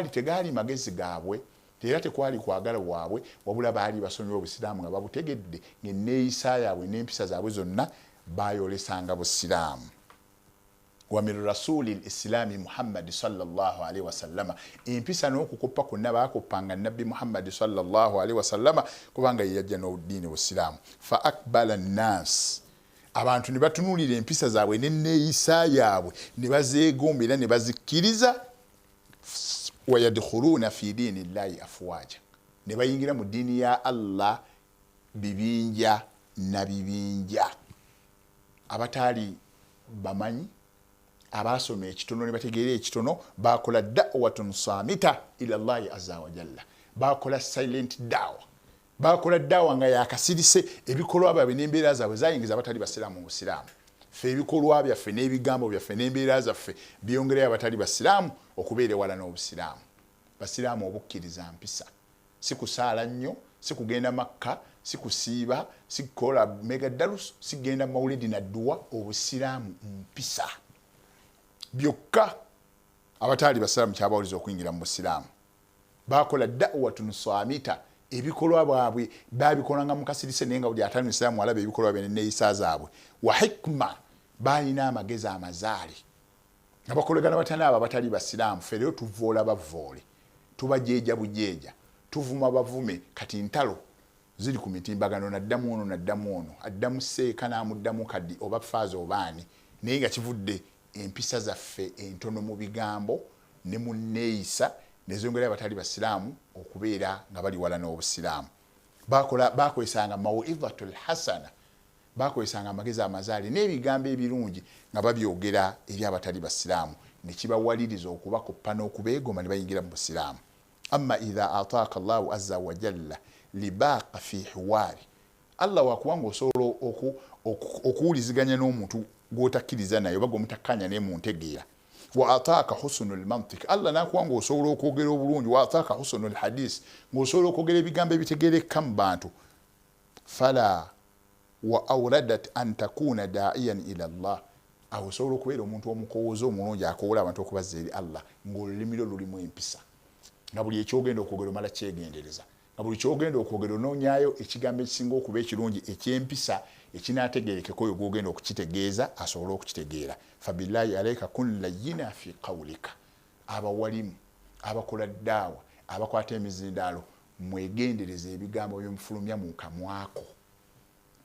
tegaali magezi gaabwe era tekwali kwagala waabwe wabula baali basomye obusiraamu nga babutegedde ng'enneeyisa yaabwe n'empisa zaabwe zonna baayolesanga busiraamu. wa min rasuli lislaami Muhammadi sallallahu alaihi wasallama, empisa n'okukoppa kwonna baakoppanga nabbi Muhammadi sallallahu alaihi wasallama kubanga ye yajja n'obudiini busiraamu. Fa akbala nnaasi, abantu ne batunuulira empisa zaabwe n'enneeyisa yaabwe ne bazeegomba era ne bazikkiriza. Wayadkhuluuna fi diini llahi afwaja, ne bayingira mu ddiini ya Allah bibinja na bibinja. Abataali bamanyi, abasoma ekitono ne bategeera ekitono, bakola da'watun samita ila llahi azza wa jalla, bakola silent dawa, bakola dawa nga yakasirise. Ebikolwa byabwe n'embeera zaabwe zayingiza abatali basiraamu mu busiraamu. Ffe ebikolwa byaffe n'ebigambo byaffe n'embeera zaffe byongerayo abatali basiraamu okubeera ewala n'obusiraamu. Basiraamu obukkiriza mpisa, si kusaala nnyo, si kugenda Makka, si kusiiba, si kukola mega darus, si kugenda mawulidi na dduwa. Obusiraamu mpisa byokka abataali basiraamu kyabawuliza okuyingira mu busiraamu. Bakola da'watun samita, ebikolwa byabwe babikolanga mu kasirise naye nga buli atali musiraamu alaba ebikolwa bye n'enneeyisa zaabwe. Wa hikma, balina amagezi amazaali nga bakolagana batanaabo abatali basiraamu. Ffe rero tuvoola bavoole, tubajeeja bujeeja, tuvuma bavume. Kati ntalo ziri ku mitimbagano, naddamu ono naddamu ono, addamu Seeka n'amuddamu Kaddi oba Faaza obaani, naye nga kivudde empisa zaffe entono mu bigambo ne mu nneeyisa nezongera abatali basiraamu okubeera nga bali wala n'obusiraamu. Bakozesanga mawidhatul hasana, bakozesanga amagezi amazaali n'ebigambo ebirungi nga babyogera eri abatali basiraamu, ne kibawaliriza okubakoppa n'okubeegoma ne bayingira mu busiraamu. Amma idha ataaka Allahu azza wa jalla libaaqa fi hiwaari, Allah wakubanga osobola okuwuliziganya n'omuntu gw'otakkiriza naye oba gw'omutakkanya naye mu ntegeera. Wa ataaka husnul mantiq, Allah nakuwanga osobola okwogera obulungi. Wa ataaka husnul hadis, ng'osobola okwogera ebigambo ebitegeereka mu bantu. Fala wa awradat an takuna da'iyan ila Allah, awo osobola okubeera omuntu omukowooza omulungi akoowola abantu okubazza eri Allah ng'olulimi lwo lulimu empisa, nga buli ekyogenda okwogera omala kyegendereza, nga buli kyogenda okwogera onoonyaayo ekigambo ekisinga okuba ekirungi eky'empisa ekinaategeerekeka oyo gw'ogenda okukitegeeza asobole okukitegeera. Fabillahi alayka kun layyina fi qawlika, abawalimu, abakola ddaawa, abakwata emizindaalo, mwegendereza ebigambo by'omufulumya mu kamwako.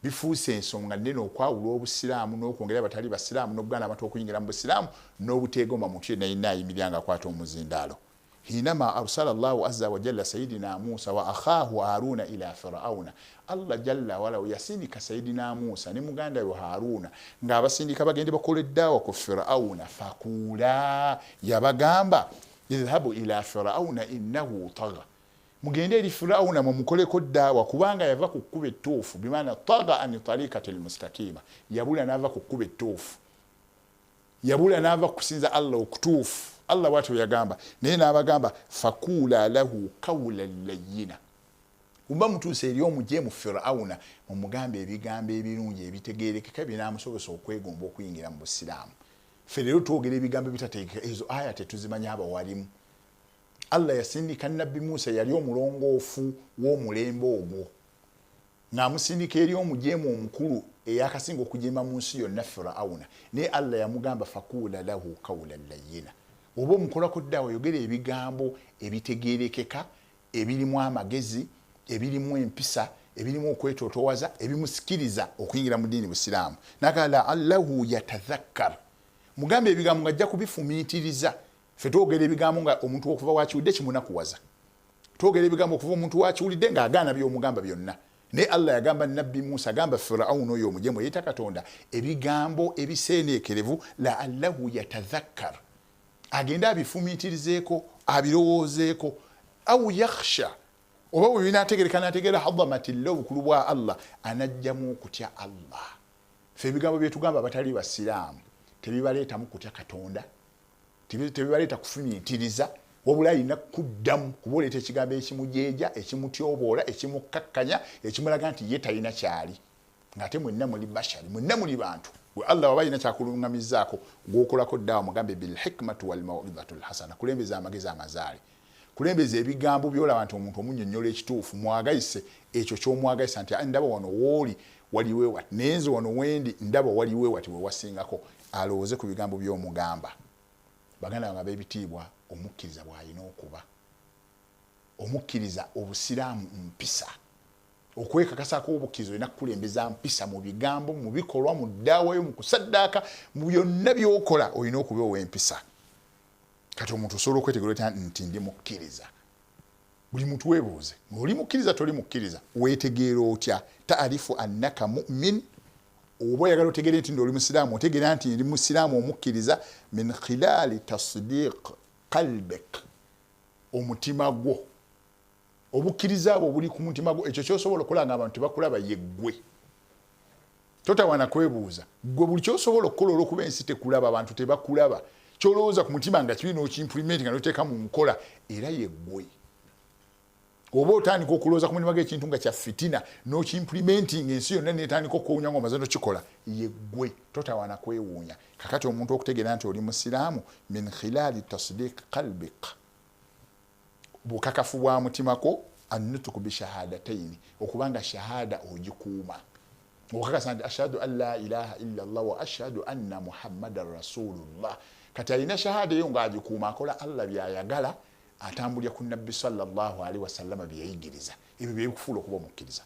Bifuuse ensonga nnene okwawula obusiraamu n'okwongera abatali basiraamu n'okugaana abantu okuyingira mu busiraamu n'obuteegomba muntu yenna yenna ayimiranga akwata omuzindaalo. Hinama arsala Allahu azza wa jalla sayidina Musa wa akhaahu Haruna ila Firauna, Allah jalla wala yasindika sayidina Musa ne muganda we Haruna ng'abasindika bagende bakola eddaawa ku Firauna. Fakuula, yabagamba idhabu ila Firauna innahu tagha, mugende eri Firauna mumukoleko ddaawa kubanga yava ku kkuba ettuufu. Bimaana tagha an tariqatil mustaqima, yabula n'ava ku kkuba ettuufu, yabula n'ava kusinza Allah okutuufu. Allah bw'atyo yagamba, naye n'abagamba fakuula lahu qawlan layyina, umba mutuuse eri omujeemu Firauna mumugambe ebigambo ebirungi ebitegeerekeka binaamusobozesa okwegomba okuyingira mu busiraamu. Ffe rero twogera ebigambo ebitategeeka, ezo aya tetuzimanya abawalimu. Allah yasindika nabbi Musa yali omulongoofu w'omulembe ogwo, ng'amusindika eri omujeemu omukulu eyakasinga okujeema mu nsi yonna Firauna, naye Allah yamugamba fakuula lahu qawlan layyina. Oba omukolako ddaawa yogera ebigambo ebitegeerekeka, ebirimu amagezi, ebirimu empisa, ebirimu okwetootowaza, ebimusikiriza okuyingira mu ddiini busiraamu. Nakala allahu yatadhakkar, mugambe ebigambo ng'ajja kubifumiitiriza. Ffe twogera ebigambo nga omuntu okuva wakiwulidde kimunakuwaza, twogera ebigambo okuva omuntu wakiwulidde ng'agaana by'omugamba byonna. Naye Allah yagamba nabbi Musa, agamba Firauna oyo omujeemu yeeta Katonda ebigambo ebiseeneekerevu, la'allahu yatadhakkar, agenda abifumiitirizeeko, abirowoozeeko, au yakhsha, oba bwe binaategereka n'ategeera hadamatillah, obukulu bwa Allah, anajjamu okutya Allah. Ffe ebigambo bye tugamba abatali basiraamu tebibaleetamu kutya Katonda, tebibaleeta kufumiitiriza, wabula alina kuddamu kuba oleeta ekigambo ekimujeeja, ekimutyoboola, ekimukkakkanya, ekimulaga nti ye talina kyali, ng'ate mwenna muli bashari, mwenna muli bantu. we Allah wabayina kyakulungamizaako gwokolako ddawa mugambe bil hikmatu wal maw'izatu al hasana kulembeza amagezi amazaali kulembeza ebigambo byolaba nti omuntu omunnyonnyola ekituufu mwagayise ekyo ky'omwagayisa nti ndaba wano wooli waliwe wati nenzo wano wendi ndaba waliwe wati we wasingako alowooze ku bigambo by'omugamba baganda nga b'ebitiibwa omukkiriza bw'alina okuba omukkiriza obusiraamu mpisa okwekakasako obukkiriza olina kukulembeza mpisa mu bigambo mu bikolwa mu ddaawa yo mu kusaddaaka mu byonna by'okola olina okuba ow'empisa kati omuntu osobola okwetegereza nti ndi mukkiriza buli muntu weebuuze ng'oli mukkiriza toli mukkiriza weetegeera otya taarifu annaka mu'min oba oyagala otegere nti ndi oli musiraamu otegeera nti ndi musiraamu omukkiriza min khilaali tasdiq qalbik omutima gwo obukkiriza bwo buli ku mutima gwo ekyo kyosobola okukola nga abantu tebakulaba ye ggwe totawana kwebuuza gwe buli kyosobola okukola olw'okuba ensi tekulaba abantu tebakulaba kyolowooza ku mutima nga kibi n'okimplimenti nga noteeka mu nkola era ye ggwe oba otandika okulowooza ku mutima g'ekintu nga kya fitina n'okimplimenti ng'ensi yonna neetandika okuwuunya ng'omaze n'okikola ye ggwe totawana kwewuunya kakati omuntu okutegeera nti oli musiraamu min khilaali tasdiq qalbik bukakafu bwa mutimako annutuku bishahadataini okubanga shahada ogikuuma okakasa nti ashhadu an la ilaha illa allah wa ashhadu anna muhammadan rasulullah kati alina shahada eyo ng'agikuuma akola allah byayagala atambulira ku nabbi sallallahu alaihi wasallama byeyigiriza ebyo byekufuula okuba omukkiriza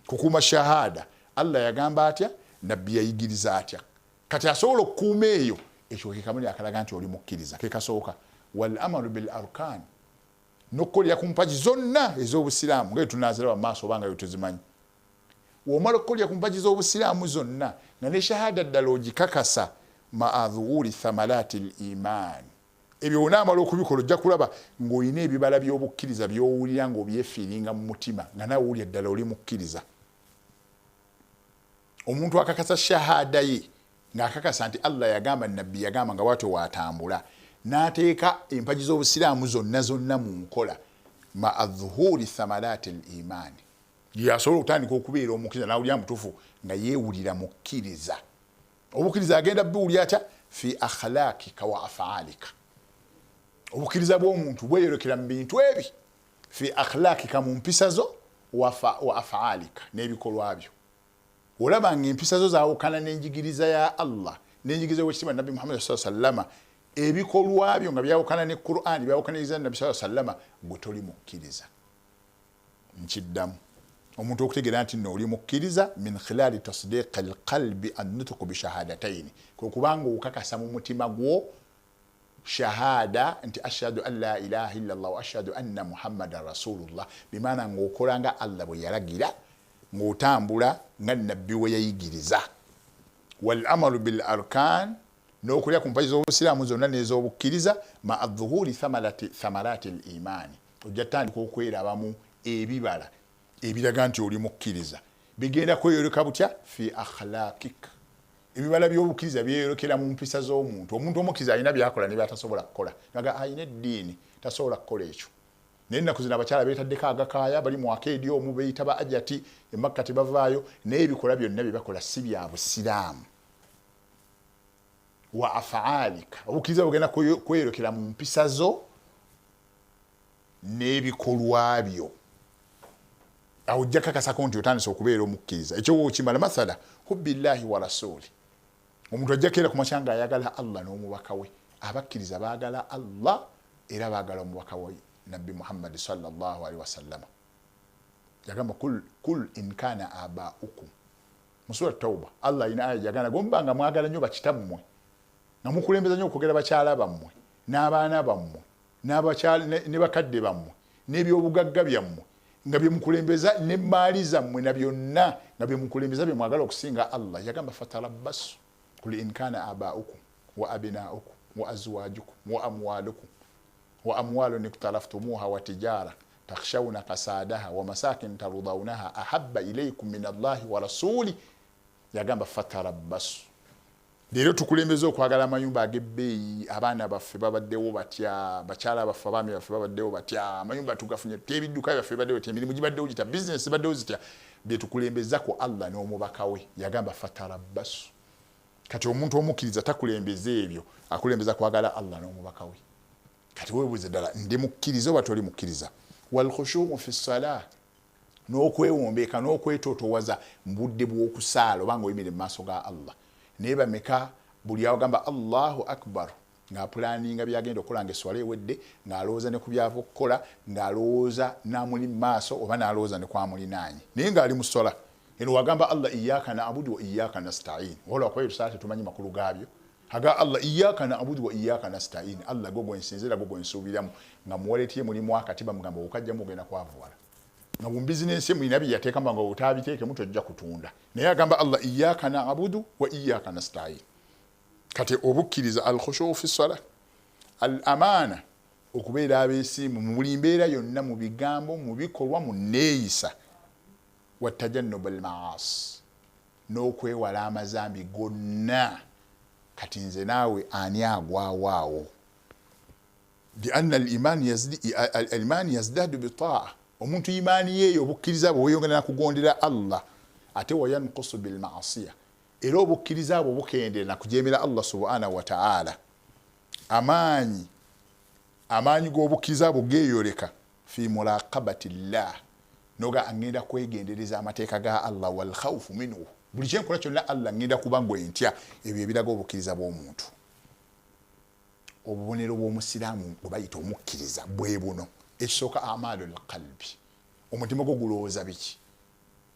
kukuuma shahada allah yagamba atya nabbi yayigiriza atya kati asobola okukuuma eyo ekyo kekamuli akalaga nti oli mukkiriza kekasooka wal amalu bil arkan n'okkolera ku mpagi zonna ez'obusiraamu nga tunaziraba mu maaso obanga yo tuzimanyi womala okukolera ku mpagi z'obusiraamu zonna nga ne shahada ddala ogikakasa maa dhuhuri thamalati l iman ebyo onaamala okubikola ojja kulaba ng'olina ebibala by'obukkiriza by'owulira ng'obyefiiringa mu mutima nga nawe owulira ddala oli mukkiriza omuntu akakasa shahada ye ng'akakasa nti allah yagamba nabbi yagamba nga bwatyo waatambula n'ateeka empagi z'obusiraamu zonna mu nkola maa dhuhuri thamalati l iman yasobola okutandika okubeera omukkiriza nawulira mutuufu nga yeewulira mukkiriza obukkiriza agenda buwulira atya fi akhlaqika wa afaalika obukkiriza bw'omuntu bweyolekera mu bintu ebi fi akhlaqika mu mpisa zo wa afaalika n'ebikolwa byo olaba ng'empisa zo zaawukana n'enjigiriza ya allah n'enjigiriza w'ekitiibwa nabbi muhammad sallallahu alaihi wasallam ebikolwa byo nga byawukana ne Qur'an byawukana n'enjigiriza nabbi sallallahu alaihi wasallam gwe toli mukkiriza nkiddamu omuntu okutegeera nti nno oli mukkiriza min khilaali tasdiq alqalbi annutuku bishahadataini kwekubanga okukakasa mu mutima gwo shahada nti ashhadu an la ilaha illa allah wa ashhadu anna muhammadan rasulullah bimaana ng'okola nga allah bwe yalagira ng'otambula nga nabbi we yayigiriza wal amalu bil arkan n'okulya ku mpagi z'obusiraamu zonna n'ez'obukkiriza maa dhuhuri thamarati l imaani ojja tandika okwerabamu ebibala ebiraga nti oli mukkiriza bigenda kweyoleka butya fi akhlaqik ebibala by'obukkiriza byeyolekera mu mpisa z'omuntu omuntu omukkiriza alina byakola ne byatasobola kukola naga alina eddiini tasobola kukola ekyo naye ennaku zino abakyala beetaddeko agakaaya bali mu akeedi omu beyita ba ajati emakka tebavaayo naye ebikola byonna bye bakola si bya busiraamu wa afaalika obukkiriza bugenda kweyolekera mu mpisa zo n'ebikolwa byo awo ojja kakasako nti otandise okubeera omukkiriza ekyo wookimala mathala hubbillahi wa rasuli omuntu ajja keera ku makya nga ayagala allah n'omubaka we abakkiriza baagala allah era baagala omubaka we nabbi muhammadi sallallahu alaihi wasallama yagamba kul in kana abaukum mu sura tauba allah alina aya yagamba gomba nga mwagala nnyo bakitammwe nga mukulembeza nnyo okwogera bakyala bammwe n'abaana bammwe ne bakadde bammwe n'ebyobugagga byammwe nga bye mukulembeza n'emmaali zammwe na byonna nga bye mukulembeza bye mwagala okusinga allah yagamba fatarabbasu kul in kana abaukum wa abinaukum wa azwajukum wa amwalukum wa amwalun iktaraftumuha wa tijara takhshawna kasadaha wa masakin tarudawnaha ahabba ilaykum min allahi wa rasuli yagamba fatarabbasu leero tukulembeza okwagala amayumba ag'ebbeeyi abaana baffe babaddewo batya bakyala baffe abaami baffe babaddewo batya amayumba tugafunye tebidduka byaffe babaddewo tya emirimu gibaddewo gitya bizinesi baddewo zitya bye tukulembeza ku allah n'omubaka we yagamba fatarabbasu kati omuntu omukiriza takulembeza ebyo akulembeza kwagala Allah n'omubaka we kati weebuuze ddala ndi mukkiriza oba toli mukkiriza wal khushu' fi salah n'okwewombeeka n'okwetootowaza mu budde bw'okusaala oba ng'oyimire mu maaso ga Allah naye bameka buli agamba Allahu akbar ng'apulaninga byagenda okukola ng'esswala ewedde ng'alowooza ne ku byava okukola ng'alowooza n'amuli mu maaso oba n'alowooza ne kwamulinaanye naye ng'ali mu ssola eno wagamba Allah iyyaka na'budu wa iyyaka nasta'in wala kwa hiyo sasa tumanyi makulu gaabyo haga Allah iyyaka na'budu wa iyyaka nasta'in Allah gogo ensinzira gogo ensubiramu nga muwaletie mulimu akatiba mugamba okajja mugenda kwavuwala nga mu business mu inabi yateeka mbanga otabiteeke muto ojja kutunda naye agamba Allah iyyaka na'budu wa iyyaka nasta'in kati obukkiriza al khushu' fi salah al amana okubeera abeesimu mu buli mbeera yonna mu bigambo mu bikolwa mu neeyisa watajannub al ma'as n'okwewala amazambi gonna kati nze naawe ani agwawaawo bi anna al iman yazdadu bi ta'a omuntu imaani ye obukkiriza bwe weyongera na kugondera Allah ate wayanqusu bil ma'asiya era obukkiriza bwe bukendera na kujemera Allah subhanahu wa ta'ala amaanyi g'obukkiriza bwe geeyoleka fi muraqabati llah noga angenda kwegendereza amateeka ga Allah wal khawfu minhu buli kyenkola kyonna Allah ngenda kuba ngwe ntya ebyo ebiraga obukkiriza bw'omuntu obubonero bw'omusiraamu bwe bayita omukkiriza bwe buno ekisooka amalul qalbi omutima gwo gulowooza biki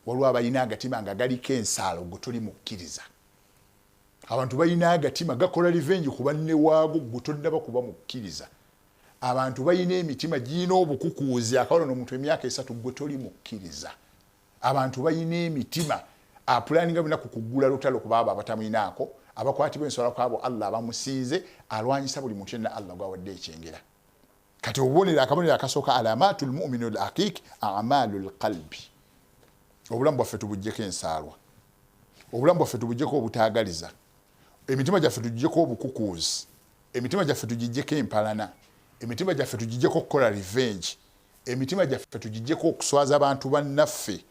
waliwo abalina agatima nga galiko ensaalo gwe toli mukkiriza abantu balina agatima gakola revenge ku banne waago gwe tonnaba kuba mukkiriza abantu balina emitima girina obukukuuzi akawala n'omuntu emyaka 3 gwe toli mukkiriza abantu balina emitima apulaninga bina kukugula lutalo kuba abo abatamwinaako abakwatibwa enswala kwabo Allah abamusinze alwanyisa buli muntu yenna Allah gwawadde ekyengera kati obubonero akabonero akasooka alamatul mu'minu al haqiq a'malul qalbi obulamu bwaffe tubuggyeko ensaalwa obulamu bwaffe tubuggyeko obutaagaliza emitima gyaffe tugiggyeko obukukuuzi emitima gyaffe tugiggyeko empalana emitima gyaffe tugiggyeko okukola revenge emitima gyaffe tugiggyeko okuswaza abantu bannaffe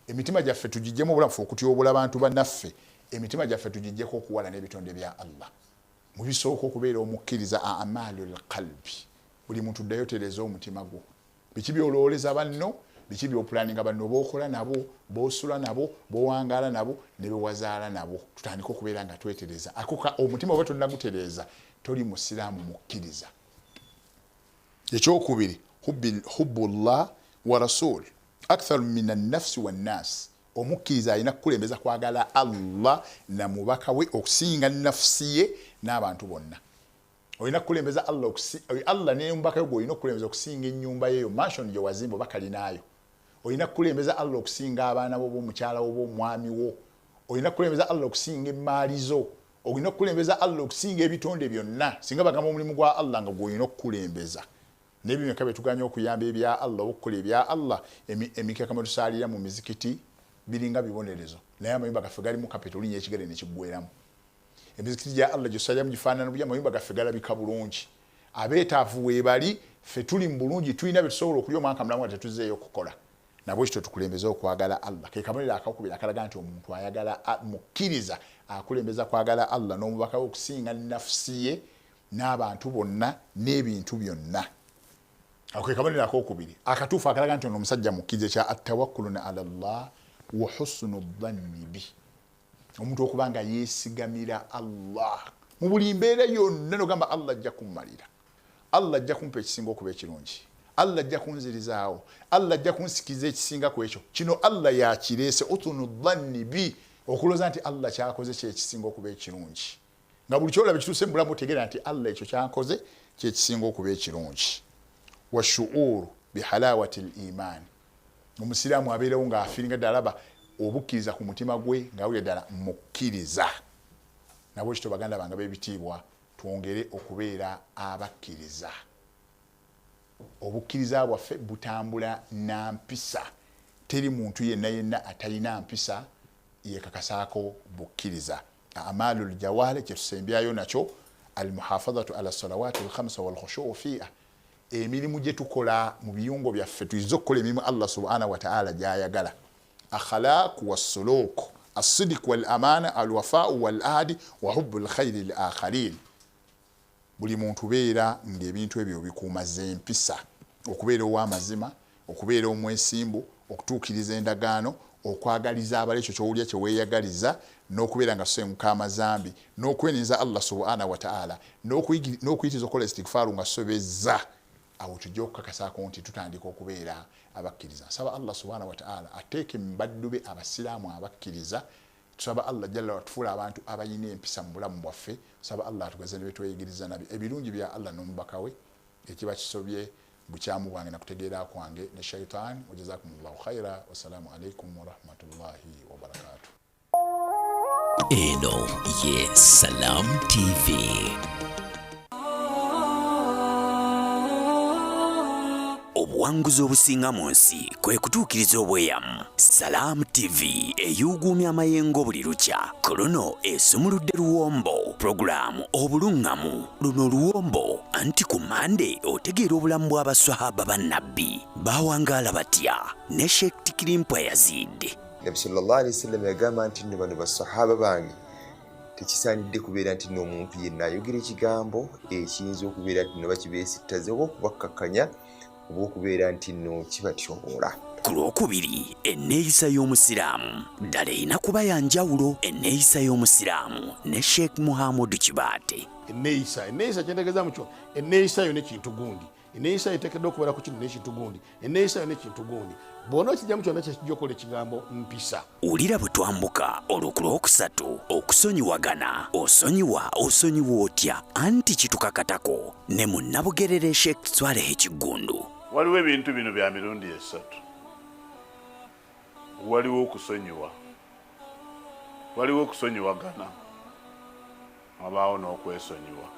emitima gyaffe tugiggyemu obulamu okutyobola abantu bannaffe emitima gyaffe tugiggyeko okuwala n'ebitonde bya Allah mu bisooka okubeera omukkiriza a'malul qalbi buli muntu ddayo tereza omutima gwo biki byolowoleza banno biki byopulaninga banno bookola nabo boosula nabo bowangaala nabo ne bewazaala nabo tutandika okubeera nga twetereza akuka omutima oba tonnagutereeza toli musiraamu mukkiriza ekyokubiri hubbullah wa rasul akthar min an-nafsi wan-nas omukkiriza alina kukulembeza kwagala Allah na mubaka we okusinga nafsi ye n'abantu bonna olina kukulembeza Allah ne mubaka we olina okukulembeza okusinga ennyumba yeyo mansion gye wazimba oba kalinaayo olina kukulembeza Allah okusinga abaana bo b'omukyala wo b'omwami wo olina kukulembeza Allah okusinga emmaali zo olina kukulembeza Allah okusinga ebitonde byonna singa bagamba omulimu gwa Allah nga gw'olina okukulembeza n'ebimeka betuganya okuyamba ebya Allah okukola ebya Allah emikeka mwe tusaalira mu mizikiti biringa bibonerezo naye amayumba gaffe galimu kapitoli nyekigere nekiggweramu emizikiti gya Allah gyosalira mu gifaanana bya amayumba gaffe galabika bulungi abeetaavu weebali ffe tuli mu bulungi tulina bye tusobola okulya omwaka mulamu nga tetuzeeyo okukola nabwe kityo tukulembeza okwagala Allah ke kabonero akakubira akalaga nti omuntu ayagala mukkiriza akulembeza kwagala Allah n'omubaka we okusinga nafsi ye n'abantu bonna n'ebintu byonna ako ke kabonero akokubiri akatuufu akalaga nti ono omusajja mukkiriza kya atawakkuluna ala Allah wa husnu dhanni bi omuntu okubanga yeesigamira Allah mu buli mbeera yonna nogamba Allah ajja kummalira Allah ajja kumpa ekisinga okuba ekirungi Allah ajja kunzirizaawo Allah ajja kunsikiza ekisinga ku ekyo kino Allah yakireese husnu dhanni bi okulooza nti Allah kyakoze kyekisinga okuba ekirungi nga buli kyolaba kituuse mu bulamu otegeera nti Allah ekyo kyakoze kyekisinga okuba ekirungi wa shu'uru bihalawati al-iman omusiraamu abeerawo nga afiiringa ddala alaba obukkiriza ku mutima gwe ng'awulira ddala mukkiriza nabwe kityo baganda bange b'ebitiibwa twongere okubeera abakkiriza obukkiriza bwaffe butambula na mpisa teri muntu yenna atalina mpisa yekakasaako bukkiriza amalul jawale kyetusembyayo nakyo almuhafadhatu ala salawati al-khamsa wal khushu' fiha emirimu gye tukola mu biyungo byaffe tuyinza okukola emirimu Allah subhanahu wa ta'ala gy'ayagala akhlaq wa suluk as-sidq wal amana al-wafa'u wal ahdi wa hubbul khayri lil akharin. Buli muntu beera ng'ebintu ebyo bikuuma z'empisa, okubeera ow'amazima, okubeera omwesimbu, okutuukiriza endagaano, okwagaliza abali ekyo ky'owulya kye weeyagaliza, n'okubeera nga sosemuka amazambi, n'okweneza Allah subhanahu wa ta'ala, n'okuyitiza okola istighfaaru nga sobezza. Awo tujja okukakasaako nti tutandika okubeera abakkiriza. Nsaba Allah subhanahu wa ta'ala ateeke mu baddu be abasiraamu abakkiriza. Tusaba Allah jalla watufuula abantu abayina empisa mu bulamu bwaffe. Tusaba Allah atugeze ne betweyigiriza nabi ebirungi bya Allah n'omubaka we, ekiba kisobye bukyamu bwange na kutegeera kwange ne shaitan. Wajazakumullahu khaira. Wassalamu alaikum wa rahmatullahi wa barakatuh. Eno ye Salam TV. Obuwanguzi obusinga mu nsi kwe kutuukiriza obweyamu. Salam TV eyuguumya amayengo buli lukya. Kolono esumuludde luwombo. Programu obulungamu. Luno luwombo anti ku Mande otegeera obulamu bw'abaswahaba bannabbi bawangaala batya ne Sheikh Tikirimpa Yazid. Nabi sallallahu alayhi wasallam yagamba nti nno bano basahaba bange tekisaanidde kubeera nti n'omuntu yenna ayogera ekigambo ekiyinza okubeera nti no bakibeesittaze oba okubakkakanya oba okubeera nti nno kibatyoboola. Ku lwokubiri, enneeyisa y'omusiraamu ddala erina kuba ya njawulo. Enneeyisa y'omusiraamu ne Sheikh Muhammad Kibaate. Enneeyisa kyentegeeza mukyo, enneeyisa yo n'ekintu gundi. Enneeyisa eteekeddwa okubeera ku kino n'ekintu gundi. Enneeyisa yo n'ekintu gundi. Bw'ona okijjamu kyonna kyekijja okukola ekigambo mpisa. Wulira bwe twambuka olwo ku lwokusatu okusonyiwagana. Osonyiwa otya anti kitukakatako ne munnabugerere Sheikh Swaleh Kigundu. Waliwo ebintu bino bya mirundi esatu. Waliwo okusonyiwa, waliwo okusonyiwagana, wabaawo n'okwesonyiwa.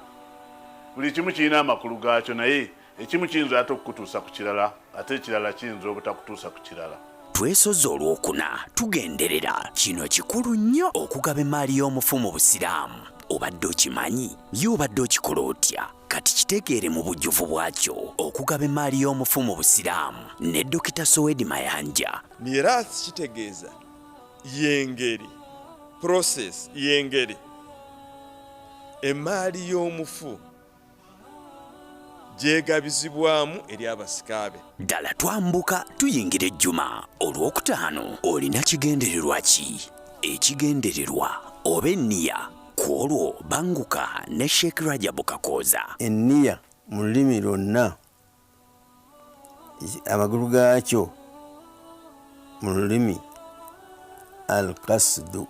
Buli kimu kirina amakulu gaakyo, naye ekimu kiyinza ate okukutuusa ku kirala, ate ekirala kiyinza obutakutuusa ku kirala. Twesoza olwokuna tugenderera kino kikulu nnyo okugaba emmaali y'omufu mu busiraamu. Obadde okimanyi ye obadde okikola otya? Kati kitegeere mu bujjuvu bwakyo okugaba emmaali y'omufu mu busiraamu ne Dr. Sowedi Mayanja. Miraasi kitegeeza yengeri process yengeri emmaali y'omufu gyegabizibwamu eri abasikaabe. Ddala twambuka tuyingira ejjuma olwokutaano. Olina kigendererwa ki? Ekigendererwa oba enniya ku olwo banguka ne Sheikh Rajabu Kakooza. Enniya mu lulimi lwonna amagulu gaakyo mu lulimi al-qasdu,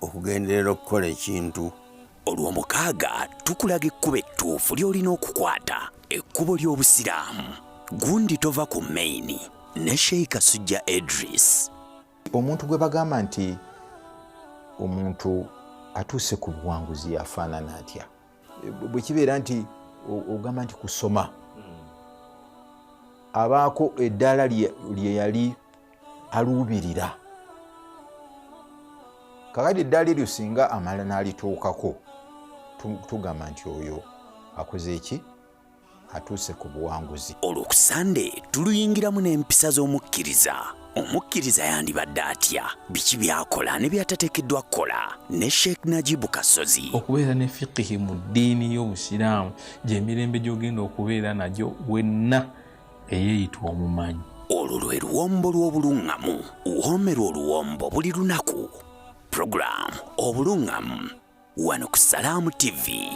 okugenderera okukola ekintu. Olw'omukaaga tukulaga ekkubo ettuufu ly'olina okukwata, ekkubo ly'obusiraamu. Gundi tova ku maini ne Sheikh Sujja Idris. Omuntu gwe bagamba nti omuntu atuuse ku buwanguzi afaanana atya? Bwe kibeera nti ogamba nti kusoma abaako eddaala lye yali aluubirira, kakati eddaala eryo singa amala n'alituukako, tugamba nti oyo akoze eki? Atuuse ku buwanguzi. Olwokusande tuluyingiramu n'empisa z'omukkiriza. Omukkiriza yandibadde atya? Biki byakola ne byatateekeddwa kukola? Ne Sheikh Najibu Kasozi. Okubeera ne fiqhi mu ddiini y'obusiraamu gy'emirembe gy'ogenda okubeera nagyo wenna eyeeyita omumanyi. Olwo lwe luwombo lw'obulungamu. Woomerwa oluwombo buli lunaku. Programu obulungamu wano ku Salam TV.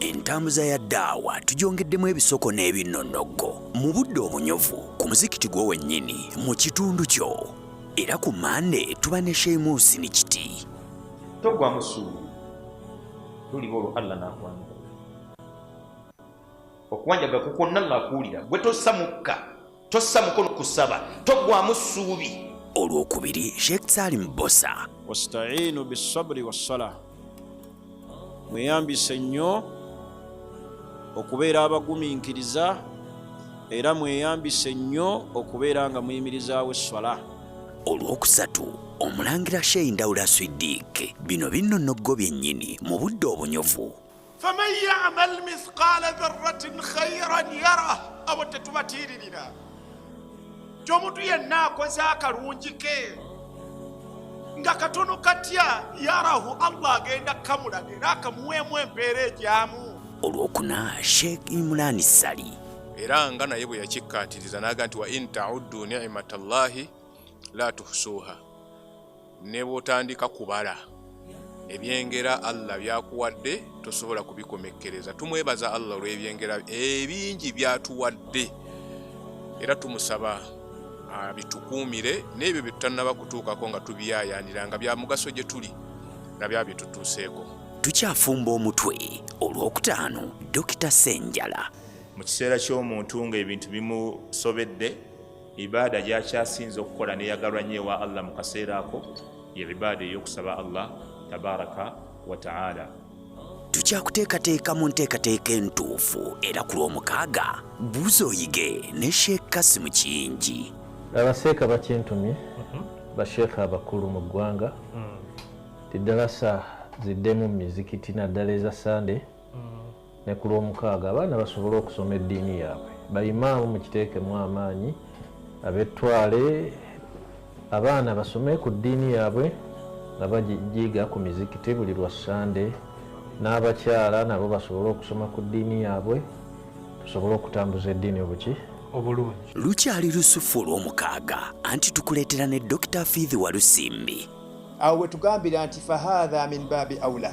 Entambuza ya ddaawa tugyongeddemu ebisoko n'ebinnonogo mu budde obunyovu ku muzikiti gwo wennyini mu kitundu kyo. Era ku Mande tuba ne Sheikh ni kiti. Togwa musuulu tuliwo olwo Allah n'akuwanjaga. Okuwanjaga kukonna ng'akuwulira gwe tossa mukono kusaba, togwamu ssuubi. Olwokubiri Sheikh Salim Bosa. Wasta'inu bis-sabri was-salah. Mweyambise nnyo okubeera abagumiikiriza era mweyambise nnyo okubeera nga muyimirizaawo esswala. Olwokusatu Omulangira Sheikh Ndawula Siddiq. Bino binnonogo byennyini mu budde obunyovu. faman yamal mithqala dharratin khayran yarah. Abo tetubatiririra ky'omuntu yenna akoze akalungi ke nga katono katya yarahu, Allah agenda kamulaga era akamuweemu empeera ejyamu. Olwokuna Sheikh Imran Sali era nga naye bwe yakikkaatiriza n'aga nti wa in ta'uddu ni'matallahi la tuhsuha. Ne bw'otandika kubala ebyengera Allah byakuwadde tosobola kubikomekkereza. Tumwebaza Allah olw'ebyengera ebingi byatuwadde era tumusaba abitukuumire n'ebyo bye tutannaba kutuukako nga tubiyaayaanira nga bya mugaso gye tuli nabyo bitutuuseeko. Tukyafumba omutwe olwokutaano Dr. Ssenjala. Mu kiseera ky'omuntu ng'ebintu bimusobedde, ibaada gy'akyasinze okukola neyagalwa nnyo ewa Allah mu kaseera ako ye ibaada ey'okusaba Allah tabaraka wa ta'ala. Tukyakuteekateeka mu nteekateeka entuufu era ku Lwomukaaga buuza oyige ne Sheikh Kasimu Kiyingi. Abaseeka bakintumye basheekha abakulu mu ggwanga tiddalasa ziddemu mu mizikiti naddala eza Sande ne ku Lwomukaaga abaana basobole okusoma eddiini yaabwe. Bayimaamu mukiteekemu amaanyi, ab'ettwale abaana basome ku ddiini yaabwe nga bagiyiga ku mizikiti buli lwa Sande, n'abakyala nabo basobole okusoma ku ddiini yaabwe, tusobole okutambuza eddiini obuki obulungi. Lukyali lusufu Olwomukaaga anti tukuleetera ne Dr. Fidhi Walusimbi. Awo bwe tugambira nti fahadha min babi aula.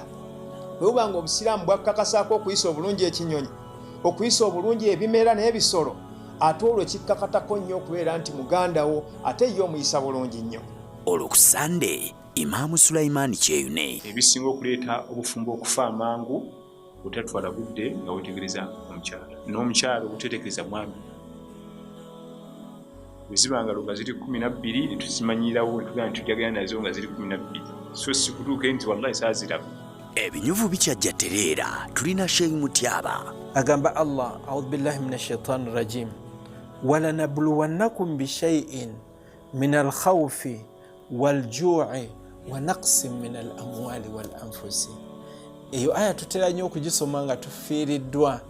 Bwe buba nga Obusiraamu bwakkakasaako okuyisa obulungi ekinyonyi, okuyisa obulungi ebimera n'ebisolo, ate olwo kikkakatako nnyo okubeera nti muganda wo ate ye omuyisa bulungi nnyo. Olwo ku Sande Imaamu Sulaiman Kyeyune. Ebisinga okuleeta obufumbo okufa amangu butatwala budde nga wetegereza omukyala, n'omukyala obutetekereza mwami. Bwezibanga nga ziri 12 netuzimanyirawo netugamba tujagala nazo nga ziri 12, so si kutuuka nti wallahi saaziraba. Ebinyuvu bikyajja tereera tulina Sheikh Mutyaba. Agamba Allah, a'udhu billahi minash shaitani rajim, walanabluwannakum bishai'in min alkhawfi walju'i wa naqsin min alamwali walanfusi. Eyo aya tutera nnyo okugisoma nga tufiiriddwa,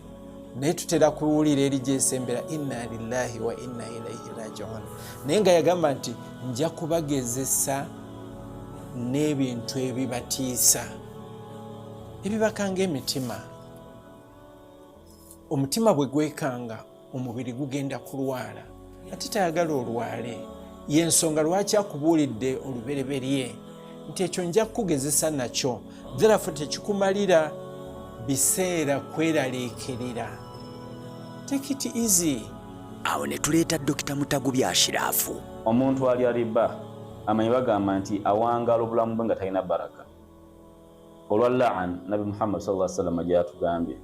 naye tutera kuwulira eri gyesembera inna lillahi wa inna ilaihi raji'un. Naye nga yagamba nti nja kubagezesa n'ebintu ebibatiisa ebibakanga emitima. Omutima bwe gwekanga omubiri gugenda kulwala, ate tayagala olwale. Y'ensonga lwaki akubuulidde olubereberye nti ekyo nja kukugezesa nakyo, therefore tekikumalira biseera kweraliikirira. Take it easy. Awo ne tuleeta Dr. Mutagubya Ashirafu. Omuntu ali aliba amanyi bagamba nti awangala obulamu bwe nga talina baraka. Olwa la'an Nabi Muhammad sallallahu alaihi wasallam gyatugambye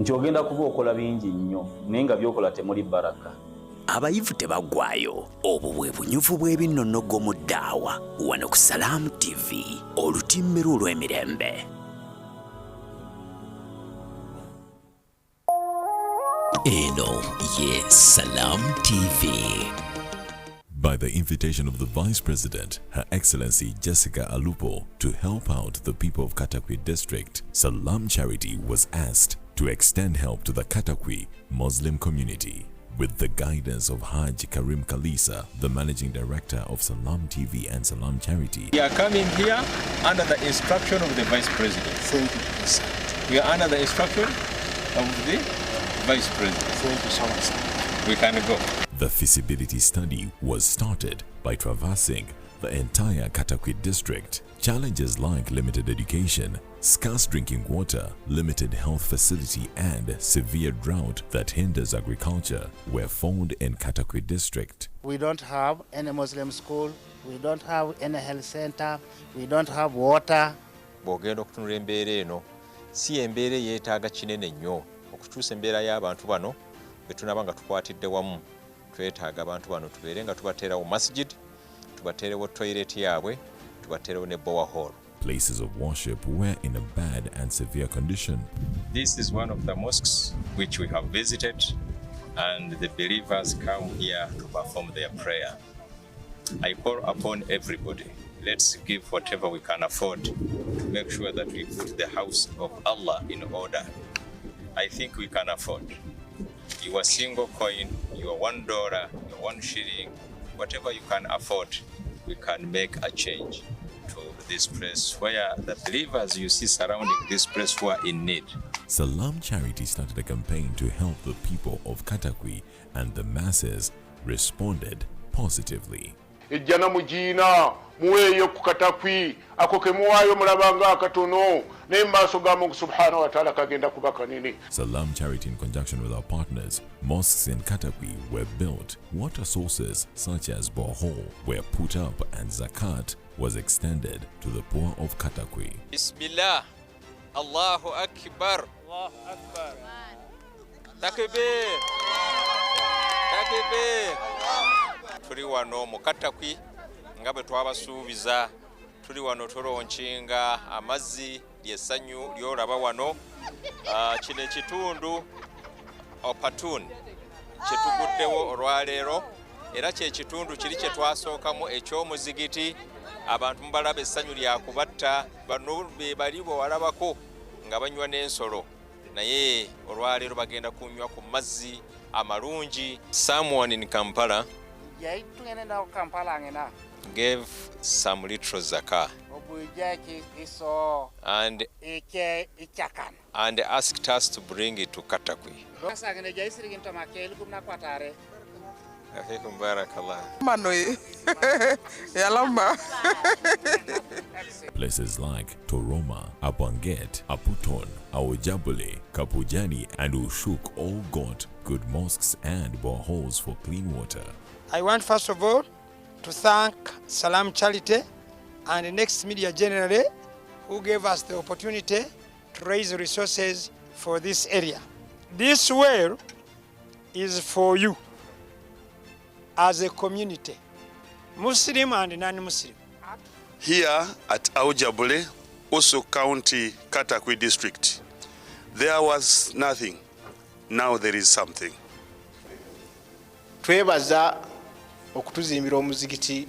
nti ogenda kuba okola bingi nnyo naye nga byokola temuli baraka. Abayivu tebaggwayo. Obwo bwe bunyuvu bw'ebinnonogo mu ddaawa wano ku Salam TV, olutimbiro olw'emirembe. Eno ye Salam TV. By the invitation of the Vice President, Her Excellency Jessica Alupo, to help out the people of Katakwi District, Salam Charity was asked to extend help to the Katakwi Muslim community. With the guidance of Hajj Karim Kalisa, the Managing Director of Salam TV and Salam Charity. We are coming here under the instruction of the Vice President. Thank you, President. We are under the instruction of the Vice President. Thank you so much. We can go. The feasibility study was started by traversing the entire Katakwi district. Challenges like limited education, scarce drinking water, limited health facility and severe drought that hinders agriculture were found in Katakwi district. We don't have any Muslim school, we don't have any health center, we don't have water. Bw'ogenda okutunula embeera eno si embeera yeetaaga kinene nnyo okutuusa embeera y'abantu bano bwe tunaba nga tukwatidde wamu. Twetaaga abantu bano tubeere nga tubateerawo masjid, tubateerewo toilet yaabwe, tubateerewo ne borehole. Places of worship were in a bad and severe condition. This is one of the mosques which we have visited, and the believers come here to perform their prayer. I call upon everybody let's give whatever we can afford to make sure that we put the house of Allah in order. I think we can afford. Your single coin, your $1, your 1 shilling, whatever you can afford, we can make a change to this place where the believers you see surrounding this place who are in need. Salam Charity started a campaign to help the people of Katakwi, and the masses responded positively. Ejjana mujina muweeyo ku Katakwi ako ke muwaayo mulabanga akatono naye maaso ga Mungu subhanahu wa ta'ala kagenda kuba kanene. Salam Charity, in conjunction with our partners, mosques in Katakwi were built, water sources such as borehole were put up, and zakat was extended to the poor of Katakwi. Bismillah, Allahu Akbar, Allahu Akbar, Takbir, Takbir. Tuli wano mu Katakwi nga bwe twabasuubiza, tuli wano tolonchinga amazzi lyessanyu lyolaba wano. Kino ekitundu Opatun kyetuguddewo olwaleero, era kyekitundu kiri kye twasookamu eky'omuzigiti. Abantu mubalaba essanyu lyakubatta, bano be bali bwe walabako nga banywa n'ensolo, naye olwaleero bagenda kunywa ku mazzi amalungi. Someone in Kampala gave some little zakah and asked us to bring it to Katakwi. Places like Toroma, Abanget, Aputon, Awojabule, Kapujani, and Ushuk all got good mosques and boreholes for clean water. I want first of all to thank Salam Charity and Next Media generally, who gave us the opportunity to raise resources for this area. This well is for you as a community, Muslim and non-Muslim. Here at Awojabule, Oso County, Katakwi District, there was nothing. Now there is something. Twebaza okutuzimbira omuzigiti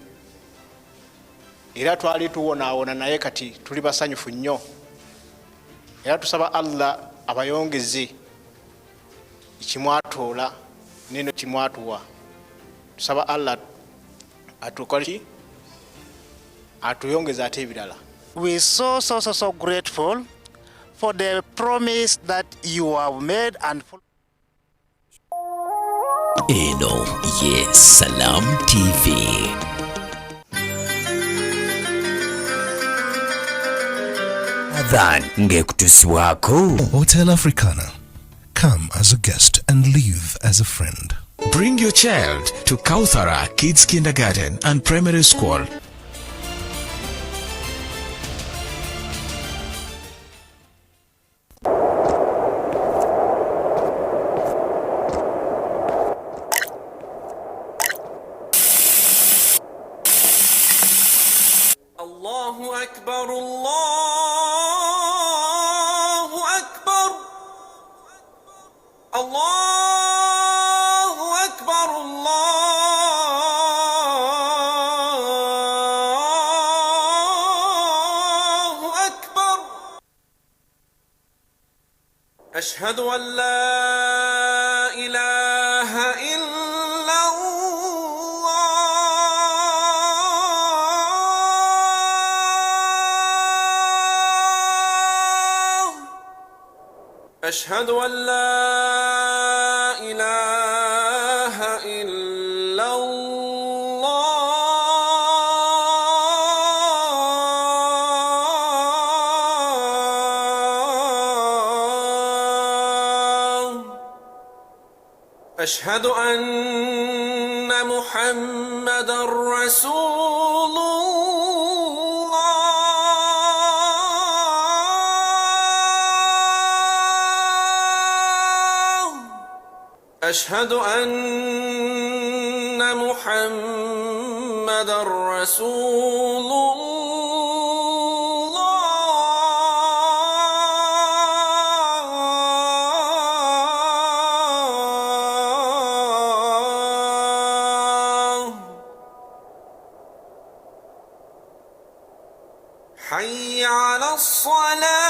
era twali tuwonaawona naye kati tuli basanyufu nnyo, era tusaba Allah abayongeze ekimwatoola neno kimwatuwa. Tusaba Allah atukoleki atuyongeze ate ebirala. We so grateful for the promise that you have made and Eno ye Salam TV. Adhan ngekutuswako. Hotel Africana. Come as a guest and leave as a friend. Bring your child to Kauthara Kids Kindergarten and Primary School. Allahu Akbar, Allahu Akbar, Allahu Akbar, Allahu Akbar. Ashhadu an la ilaha illa أشهد أن لا إله إلا الله أشهد أن محمدا رسول أشهد أن محمدا رسول الله حي على الصلاة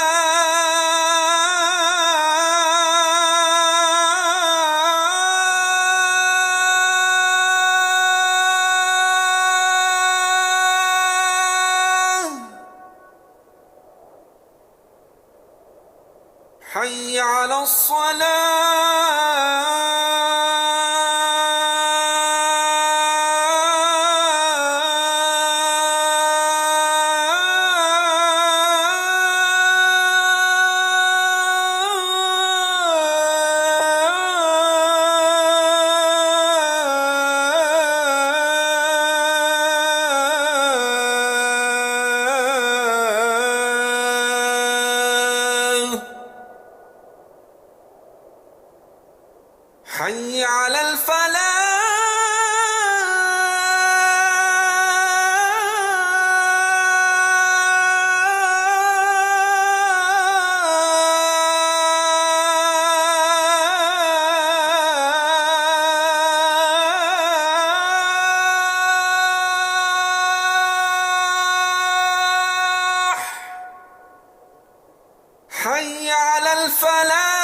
حي على الصلاة حي على الفلاح حي على الفلاح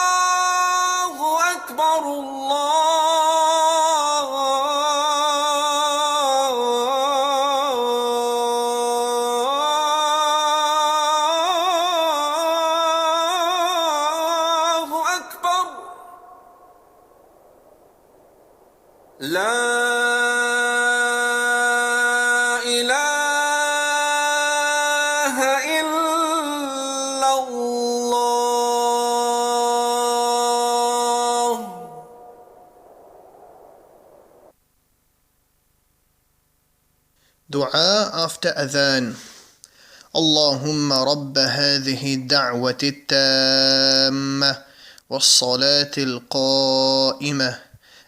الله أكبر الله أكبر لا إله إلا الله دعاء after adhan. اللهم رب هذه الدعوة التامة والصلاة القائمة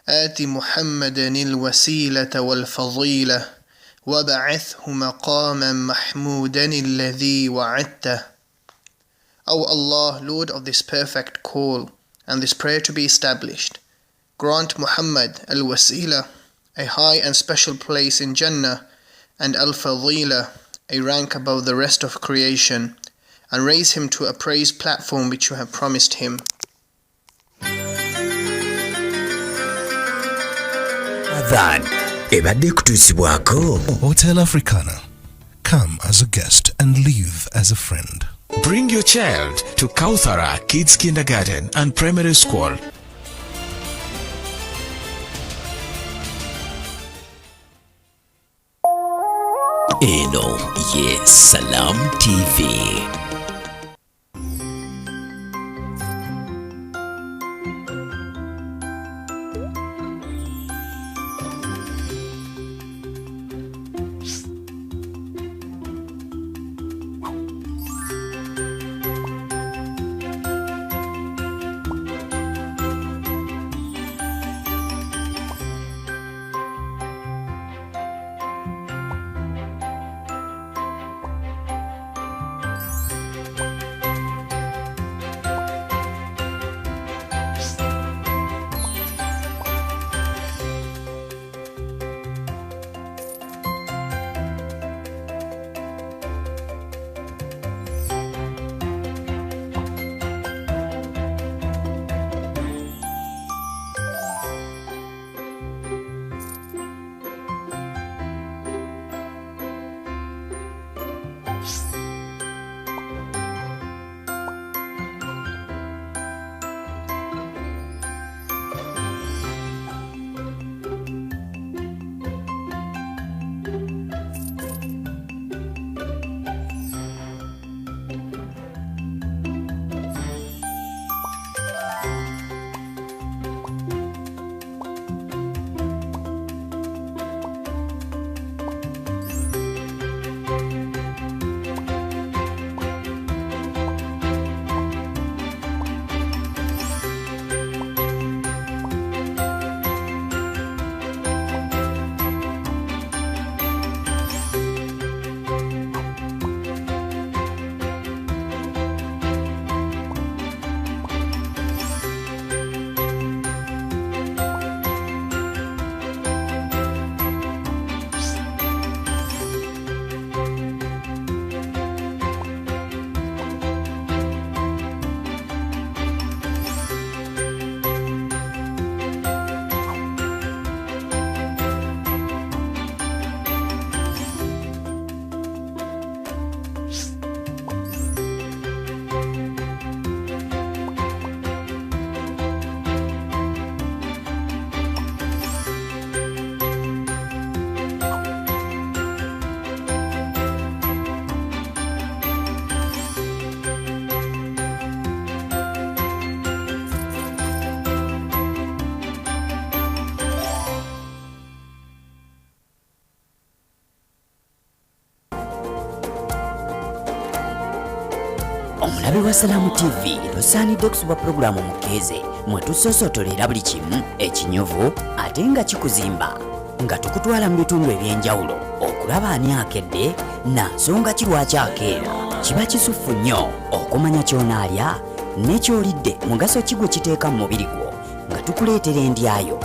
آت محمدا الوسيلة والفضيلة وبعثه مقاما محمودا الذي وعدته. O Allah, Lord of this perfect call and this prayer to be established, grant Muhammad al-Wasila a high and special place in Jannah and al-Fadila a rank above the rest of creation, and raise him to a praise platform which you have promised him. Adhan ebadde kutuusibwako Hotel Africana. Come as a guest and leave as a friend. Bring your child to Kauthara Kids Kindergarten and Primary School. eno ye Salam TV. omulabi wa Salamu TV lusaanidde okusuba pulogulaamu Mukiriza mwe tusosootolera buli kimu ekinyovu ate nga kikuzimba nga tukutwala mu bitundu eby'enjawulo okulaba ani akedde na nsonga ki lwaki akeera. Kiba kisufu nnyo okumanya ky'onaalya n'ekyolidde mugaso ki gwe kiteeka mu mubiri gwo nga tukuleetera endyayo.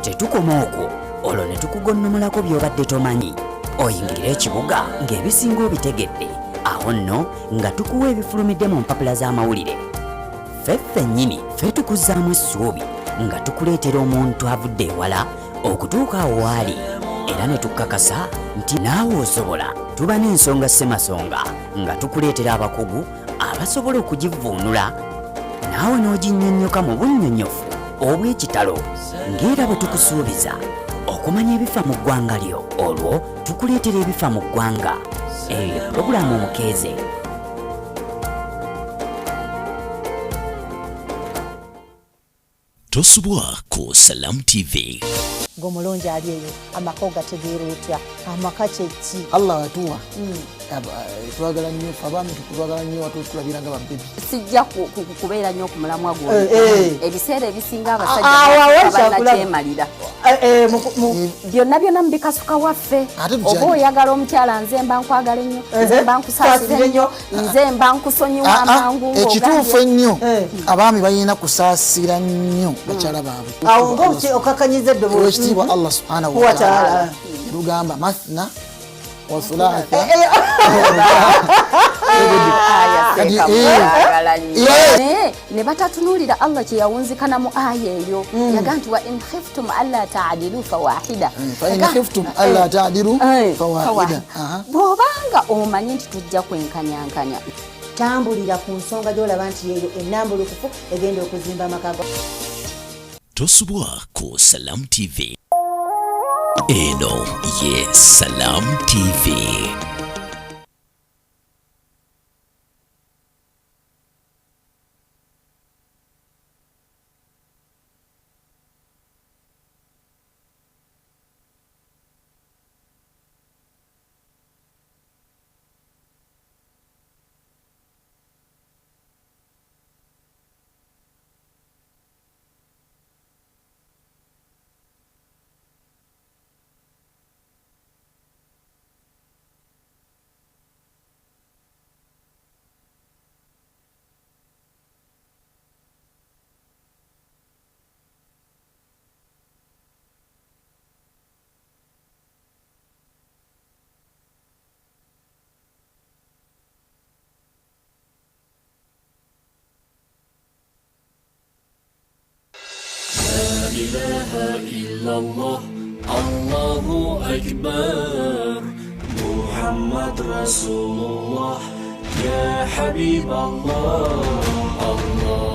Tetukoma okwo olwo ne tukugonnomolako by'obadde tomanyi oyingirira ekibuga ng'ebisinga obitegedde awo nno nga tukuwa ebifulumidde mu mpapula z'amawulire. Ffe ffennyini ffe tukuzzaamu essuubi nga tukuleetera omuntu avudde ewala okutuuka awo waali era ne tukakasa nti naawe osobola. Tuba n'ensonga ssemasonga nga tukuleetera abakugu abasobola okugivvuunula naawe n'oginnyonnyoka mu bunnyonnyofu obw'ekitalo ng'era bwe tukusuubiza okumanya ebifa mu ggwanga lyo. Olwo tukuleetera ebifa mu ggwanga. Eyo ye pulogulaamu Mukiriza. Tosubwa ku Salamu TV. Ng'omulonzi ali eyo amaka ogategeera otya? Amaka kye ki? Allah watuwa twagala nnyo ffe abaami tukutwagala nnyo watu tulabira nga babbebi. Sijja kubeera nnyo ku mulamwa gwo ebiseera ebisinga abasajja bannakyemalira byonna byonna mubikasuka waffe. Oba oyagala omukyala nze mba nkwagala ennyo, nze mba nkusaasira ennyo, nze mba nkusonyiwa amangu. Ekituufu ennyo abaami balina kusaasira nnyo bakyala baabwe. Awo ng'okakanyiza eddoboozi ekitiibwa Allah subhanahu wa ta'ala lugamba mathna wa thulatha ne batatunuulira Allah kye yawunzikana mu aya eyo yaga nti wa in khiftum alla ta'dilu fawahida. Bw'obanga omanyi nti tujja kwenkanyankanya tambulira ku nsonga gy'olaba nti yeeyo ennambulukufu egenda okuzimba amaka go. Tosubwa ku Salamu TV. Eno ye Salamu TV. إله إلا الله الله أكبر محمد رسول الله يا حبيب الله الله